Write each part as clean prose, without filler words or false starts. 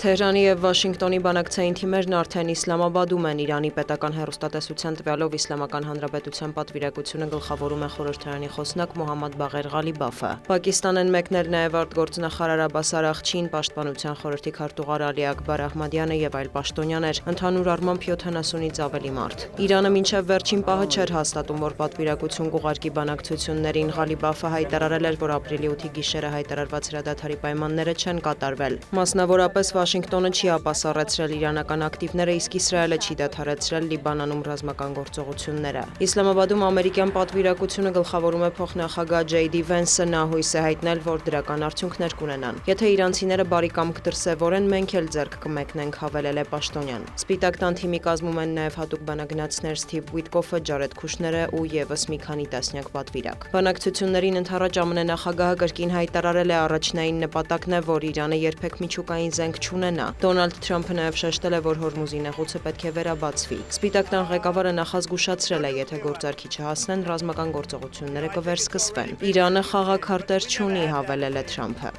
Թեհրանի և Վաշինգտոնի բանակցային թիմերն արդեն Իսլամաբադում են։ Իրանի պետական հեռուստատեսության տվյալով Իսլամական Հանրապետության պատվիրակությունը գլխավորում է խորհրդարանի խոսնակ Մոհամմադ Բաղեր Ղալիբաֆը։ Պակիստան են մեկնել նաև արտգործնախարար Աբբաս Արաղչին, Պաշտպանության խորհրդի քարտուղար Ալի Աքբար Ահմադյանը եւ այլ պաշտոնյաներ, ընդհանուր առմամբ 70-ից ավելի մարդ։ Իրանը մինչև վերջին պահը չէր հաստատում, որ պատվիրակություն կուղարկի բանակցություններին։ Ղալիբաֆը հայտարարել էր, որ ապրիլի 8-ի գիշերը հայտարարված հրադադարի պայմանները չեն կատարվել։ Մասնավորապես Վաշինգտոնը չի ապասառեցրել իրանական ակտիվները, իսկ Իսրայելը չի դադարեցրել Լիբանանում ռազմական գործողությունները։ Իսլամաբադում ամերիկյան պատվիրակությունը գլխավորում է փոխնախագահ Ջեյ Դի Վենսը։ Նա հույս է հայտնել, որ դրական արդյունքներ կունենան։ Եթե իրանցիները բարի կամք դրսևորեն, մենք էլ ձեռք կմեկնենք, հավելել է պաշտոնյան։ Սպիտակ տան թիմի կազմում են նաև հատուկ բանագնացներ Սթիվ Ուիտկոֆը, Ջարեդ Քուշները ու եւս մի քանի տասնյակ պատվիրակ։ Բանակցություններին ընդառաջ ԱՄՆ նախագահը կրկին հայտարարել է, առաջնային նպատակն է, որ Իրանը երբեք միջուկային զենք չունենա։ Դոնալդ Թրամփը նաև շեշտել է, որ Հորմուզի նեղուցը պետք է վերաբացվի։ Սպիտակ տան ղեկավարը նախազգուշացրել է, եթե գործարքի չհասնեն, ռազմական գործողությունները կվերսկսվեն։ Իրանը խաղաքարտեր չունի, հավելել է Թրամփը։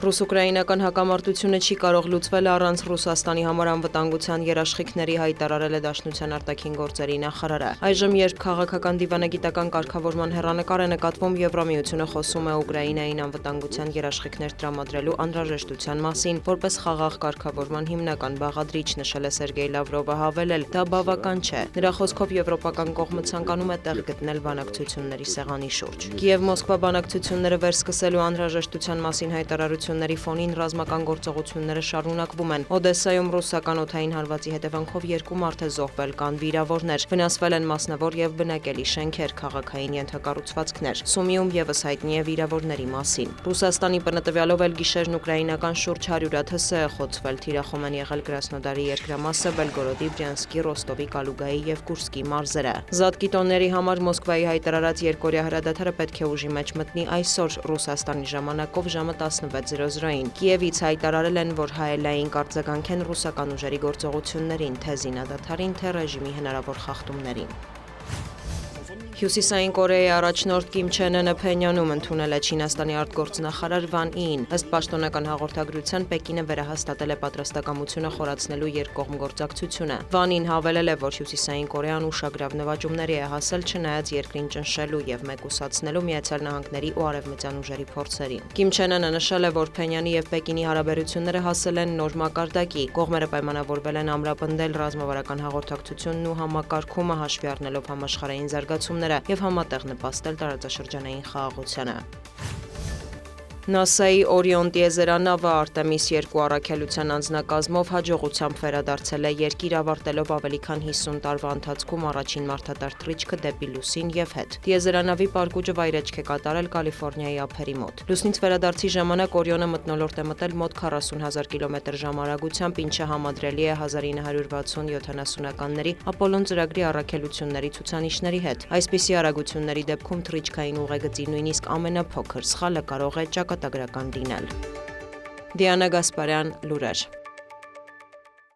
Ռուս-ուկրաինական հակամարտությունը չի կարող լուծվել առանց Ռուսաստանի համար անվտանգության երաշխիքների, հայտարարել է Դաշնության արտաքին գործերի նախարարը։ Այժմ, երբ քաղաքական դիվանագիտական կարգավորման հեռանկար է նկատվում, Եվրամիությունը խոսում է Ուկրաինային անվտանգության երաշխիքներ տրամադրելու անհրաժեշտության մասին, որպես խաղաղ կարգավորման հիմնական բաղադրիչ, նշել է Սերգեյ Լավրովը, հավելել, դա բավական չէ։ Նրա խոսքով եվրոպական կողմը ցանկանում է տեղ գտնել բանակցությունների սեղանի շուրջ։ Կիև-Մոսկվա բանակցությունները վերսկսելու անհրաժեշտության մասին հայտարարությունների ֆոնին ռազմական գործողությունները շարունակվում են։ Օդեսայում ռուսական օդային հարվածի հետևանքով 2 մարդ է զոհվել, կան վիրավորներ, վնասվել են մասնավոր եւ բնակելի շենքեր, քաղաքային ենթակառուցվածքներ։ Սումիում եւս հայտնի է վիրավորների մասին։ Ռուսաստանի բնտվյալով էլ գիշերն ուկրաինական շուրջ 100 ՀԹՍ է խոցվել, թիրախում են եղել Կրասնոդարի երկրամասը, Բելգորոդի, Բրյանսկի, Ռոստովի, Կալուգայի եւ Կուրսկի մարզերը։ Զատկի տոների համար Մոսկվայի հայտարարած երկօրյա հրադադարը պետք է ուժի մեջ մտնի այսօր Ռուսաստանի ժամանակով ժամը 16:00-ին։ Կիևից հայտարարել են, որ հայելային կարձագանք են ռուսական ուժերի գործողություններին, թե զինադադարին, թե ռեժիմի հնարավոր խախտումներին։ Հյուսիսային Կորեայի առաջնորդ Կիմ Չեն Ընը Փենյանում ընդունել է Չինաստանի արտգործնախարար Վան Իին։ Ըստ պաշտոնական հաղորդագրության, Պեկինը վերահաստատել է պատրաստակամությունը խորացնելու երկկողմ գործակցությունը։ Վան Ին հավելել է, որ Հյուսիսային Կորեան ուշագրավ նվաճումների է հասել, չնայած երկրին ճնշելու եւ մեկուսացնելու ԱՄՆ-ի ու արևմտյան ուժերի փորձերին։ Կիմ Չեն Ընը նշել է, որ Փենյանի եւ Պեկինի հարաբերությունները հասել են նոր մակարդակի։ Կողմերը պայմանավորվել են ամրապնդել ռազմավարական հաղորդակցությունն ու համակարգումը, հաշվի առնելով համաշխարհային զարգացումները եւ համատեղ նպաստել տարածաշրջանային խաղաղությանը։ ՆԱՍԱ-ի Օրիոն տիեզերանավը Արտեմիս 2 առաքելության անձնակազմով հաջողությամբ վերադարձել է երկիր, ավարտելով ավելի քան 50 տարվա ընթացքում առաջին մարդատար թռիչքը դեպի լուսին եւ հետ։ Տիեզերանավի պարկուճը վայրէջք է կատարել Կալիֆոռնիայի ափերի մոտ։ Լուսնից վերադարձի ժամանակ Օրիոնը մթնոլորտ է մտել մոտ 40,000 կմ/ժ արագությամբ, ինչը համադրելի է 1960-70-ականների Ապոլոն ծրագրի առաքելությունների ցուցանիշների հետ։ Այսպիսի արագությունների դեպքում թռիչքային ուղեգծի նույնիսկ ամենափոքր սխալը կարող է ճակատագրական լինել։ Դիանա Գասպարյան, լուրեր։